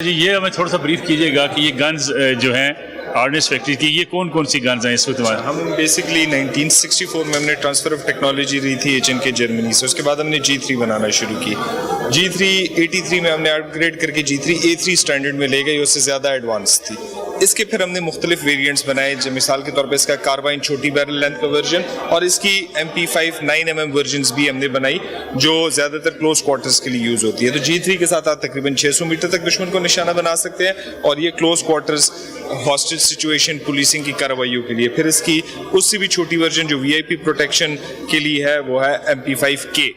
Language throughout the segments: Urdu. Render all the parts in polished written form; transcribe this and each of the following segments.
جی یہ ہمیں تھوڑا سا بریف کیجیے گا کہ یہ گنز جو ہیں آرڈننس فیکٹری کی یہ کون کون سی گنز ہیں اس وقت ہمارے؟ ہم بیسکلی 1964 میں ہم نے ٹرانسفر آف ٹیکنالوجی دی تھی ایچ این کے جرمنی سے. اس کے بعد ہم نے G3 بنانا شروع کی. G3 83 میں ہم نے اپ گریڈ کر کے G3 A3 اسٹینڈرڈ میں لے گئی, اس سے زیادہ ایڈوانس تھی. اس کے پھر ہم نے مختلف ویریئنٹس بنائے, مثال کے طور پہ اس کا کاربائن چھوٹی بیرل لینتھ کا ورژن اور اس کی MP5 9mm ورژنز بھی ہم نے بنائی جو زیادہ تر کلوز کوارٹرز کے لیے یوز ہوتی ہے. تو G3 کے ساتھ آپ تقریباً 600 میٹر تک دشمن کو نشانہ بنا سکتے ہیں, اور یہ close quarters hostage situation policing کی کارروائیوں کے لیے. پھر اس کی اس سے بھی چھوٹی ورژن جو VIP پروٹیکشن کے لیے ہے وہ ہے MP5K.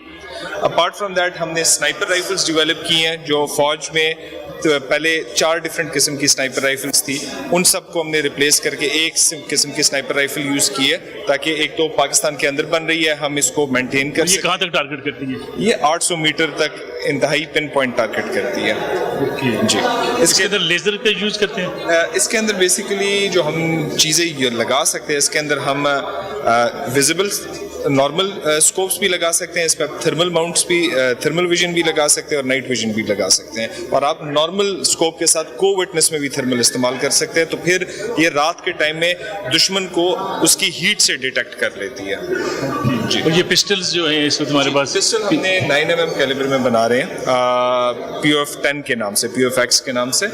اپارٹ فرام دیٹ ہم نے سنائپر رائفلز ڈیولپ کی ہیں جو فوج میں پہلے 4 ڈفرینٹ قسم کی سنائپر رائفلز تھی, ان سب کو ہم نے ریپلیس کر کے ایک قسم کی سنائپر رائفل یوز کی ہے, تاکہ ایک تو پاکستان کے اندر بن رہی ہے, ہم اس کو مینٹین کر سکیں. یہ کہاں تک ٹارگٹ کرتی ہے؟ یہ 800 میٹر تک انتہائی پن پوائنٹ ٹارگٹ کرتی ہے. جی اس کے اندر لیزر کا یوز کرتے ہیں؟ اس کے اندر بیسیکلی جو ہم چیزیں لگا سکتے ہیں اس کے اندر ہم ویزیبل نارمل اسکوپس بھی لگا سکتے ہیں, اس پہ تھرمل ماؤنٹس بھی, تھرمل ویژن بھی لگا سکتے ہیں اور نائٹ ویژن بھی لگا سکتے ہیں, اور آپ نارمل اسکوپ کے ساتھ کو وٹنس میں بھی تھرمل استعمال کر سکتے ہیں. تو پھر یہ رات کے ٹائم میں دشمن کو اس کی ہیٹ سے ڈیٹیکٹ کر لیتی ہے. جی. اور یہ پسٹلز جو ہیں اس وقت ہمارے پاس پسٹل ہم نے 9mm کیلیبر میں بنا رہے ہیں, POF-10 کے نام سے, POF-X کے نام سے,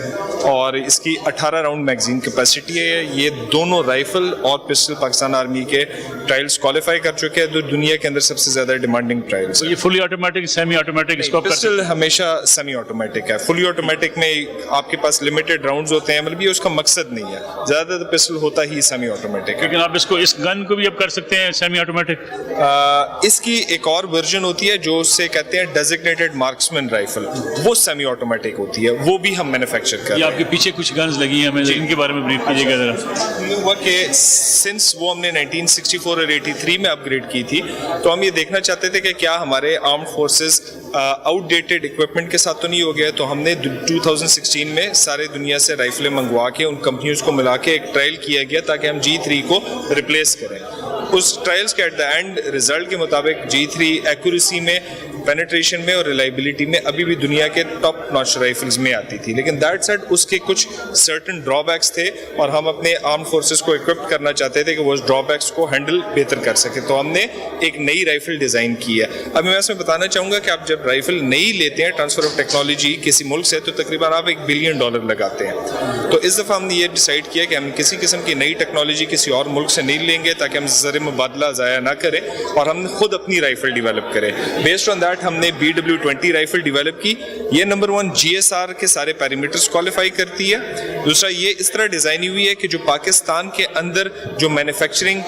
اور اس کی 18 راؤنڈ میگزین کیپیسٹی ہے. یہ دونوں رائفل اور پسٹل پاکستان آرمی کے ٹرائلز کوالیفائی کر چکے ہیں, جو دنیا کے اندر سب سے زیادہ ڈیمانڈنگ ٹرائلز. یہ fully automatic, semi automatic scope? Pistol ہمیشہ سیمی آٹومیٹک ہے. فلی آٹومیٹک میں آپ کے پاس لمیٹڈ راؤنڈز ہوتے ہیں, مطلب یہ اس کا مقصد نہیں ہے, زیادہ تر پسٹل ہوتا ہی سیمی آٹومیٹک. لیکن آپ اس کو, اس گن کو بھی اب کر سکتے ہیں سیمی آٹومیٹک؟ اس کی ایک اور ورژن ہوتی ہے جو اسے کہتے ہیں ڈیزگنیٹڈ مارکسمین رائفل, وہ سیمی آٹومیٹک ہوتی ہے, وہ بھی ہم مینوفیکچر کر رہے ہیں. آپ کے پیچھے کچھ گنز لگی ہیں, ہمیں ان کے بارے میں بریف کیجیے گا ذرا. ہوا کہ سنس وہ ہم نے 1964 اور 83 میں اپ گریڈ کی تھی, تو ہم یہ دیکھنا چاہتے تھے کہ کیا ہمارے armed forces out dated equipment کے ساتھ تو نہیں ہو گیا. تو ہم نے 2016 میں سارے دنیا سے رائفلیں منگوا کے ان کمپنیز کو ملا کے ایک ٹرائل کیا گیا تاکہ ہم G3 کو ریپلیس کریں. اس ٹرائلز کے ایٹ دا اینڈ ریزلٹ کے مطابق G3 ایکوریسی میں, پینیٹریشن میں اور ریلائبلٹی میں ابھی بھی دنیا کے ٹاپ ناچ رائفلز میں آتی تھی. لیکن دیٹ سیڈ اس کے کچھ سرٹن ڈرا بیکس تھے, اور ہم اپنے آرم فورسز کو اکوپڈ کرنا چاہتے تھے کہ وہ اس ڈرا بیکس کو ہینڈل بہتر کر سکے. تو ہم نے ایک نئی رائفل ڈیزائن کی ہے. اب میں اس میں بتانا چاہوں گا کہ آپ جب رائفل نئی لیتے ہیں ٹرانسفر آف ٹیکنالوجی کسی ملک سے, تو تقریباً آپ $1 بلین لگاتے ہیں. تو اس دفعہ ہم نے یہ ڈیسائیڈ کیا کہ ہم کسی قسم کی نئی ٹیکنالوجی کسی اور ملک سے نہیں لیں گے تاکہ ہم زر مبادلہ ضائع نہ کریں, اور ہم خود اپنی رائفل ڈیولپ کریں. بیسڈ آن دیٹ ہم نے BW-20 رائفل ڈیولپ کی. یہ نمبر 1 GSR کے سارے پیرامیٹرز کوالیفائی کرتی ہے. دوسرا یہ اس طرح ڈیزائن ہوئی ہے کہ جو پاکستان کے اندر جو مینوفیکچرنگ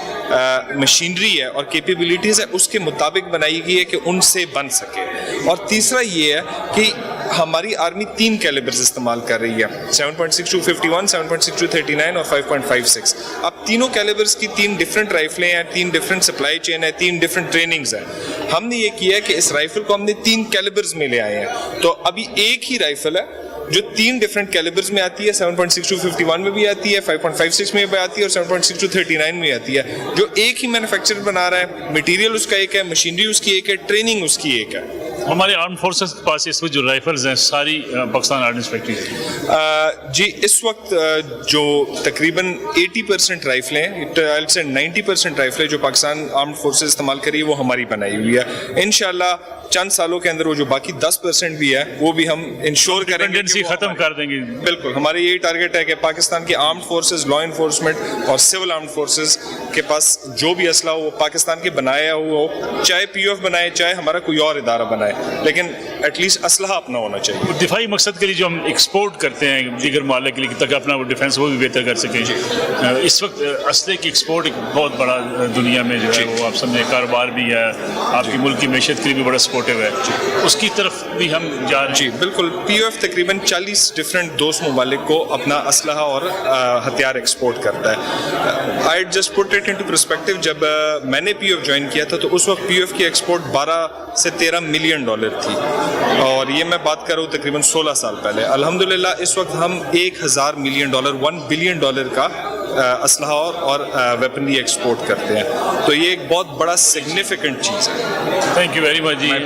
مشینری ہے اور کیپیبلٹیز ہے اس کے مطابق بنائی گئی ہے کہ ان سے بن سکے. اور تیسرا یہ ہے کہ ہماری آرمی 3 کیلیبرز استعمال کر رہی ہے, 7.6251, 7.6239 اور 5.56. اب تینوں کیلیبرز کی 3 ڈفرینٹ رائفلیں ہیں, 3 ڈفرینٹ سپلائی چین ہے, 3 ڈفرینٹ ٹریننگز ہیں. ہم نے یہ کیا ہے کہ اس رائفل کو ہم نے 3 کیلیبرز میں لے آئے ہیں. تو ابھی ایک ہی رائفل ہے جو 3 ڈفرینٹ کیلیبرز میں آتی ہے, 7.6251 میں بھی آتی ہے, 5.56 میں بھی آتی ہے اور 7.6239 میں آتی ہے, جو ایک ہی مینوفیکچرر بنا رہا ہے. مٹیریل اس کا ایک ہے, مشینری اس کی ایک ہے, ٹریننگ اس کی ایک ہے. ہمارے آرم فورسز کے پاس اس وقت جو رائفلز ہیں ساری پاکستان آرڈننس فیکٹری جی اس وقت جو تقریباً 80% رائفلیں, 90% رائفلیں جو پاکستان آرمڈ فورسز استعمال کری وہ ہماری بنائی ہوئی ہے. انشاءاللہ چند سالوں کے اندر وہ جو باقی 10% بھی ہے وہ بھی ہم انشور کریں گے, ختم کر دیں گے. بالکل ہمارے یہی ٹارگیٹ ہے کہ پاکستان کی آرمڈ فورسز, لا انفورسمنٹ اور سول آرمڈ فورسز کے پاس جو بھی اسلحہ ہو وہ پاکستان کے بنایا ہوا ہو, چاہے POF بنائے چاہے ہمارا کوئی اور ادارہ بنائے, لیکن ایٹ لیسٹ اسلحہ اپنا ہونا چاہیے. دفاعی مقصد کے لیے جو ہم ایکسپورٹ کرتے ہیں دیگر ممالک کے لیے تاکہ اپنا وہ ڈیفینس وہ بھی بہتر کر سکیں. اس وقت اسلحے کی ایکسپورٹ ایک بہت بڑا دنیا میں جو ہے وہ آپ سمجھیں کاروبار بھی ہے, آپ کی ملک کی معیشت کے لیے بھی بڑا سپورٹیو ہے, اس کی طرف بھی ہم جا رہے ہیں. جی بالکل. POF تقریباً 40 ڈفرینٹ دوست ممالک کو اپنا اسلحہ اور ہتھیار ایکسپورٹ کرتا ہے. I just put it into perspective, جب میں نے POF جوائن کیا تھا تو اس وقت POF کی ایکسپورٹ 12 سے 13 ملین ڈالر تھی, اور یہ میں بات کر رہا ہوں تقریباً 16 سال پہلے. الحمدللہ اس وقت ہم 1000 ملین ڈالر, $1 بلین کا اسلحہ اور ویپنری ایکسپورٹ کرتے ہیں. تو یہ ایک بہت بڑا سگنیفیکنٹ چیز ہے. Thank you very much G.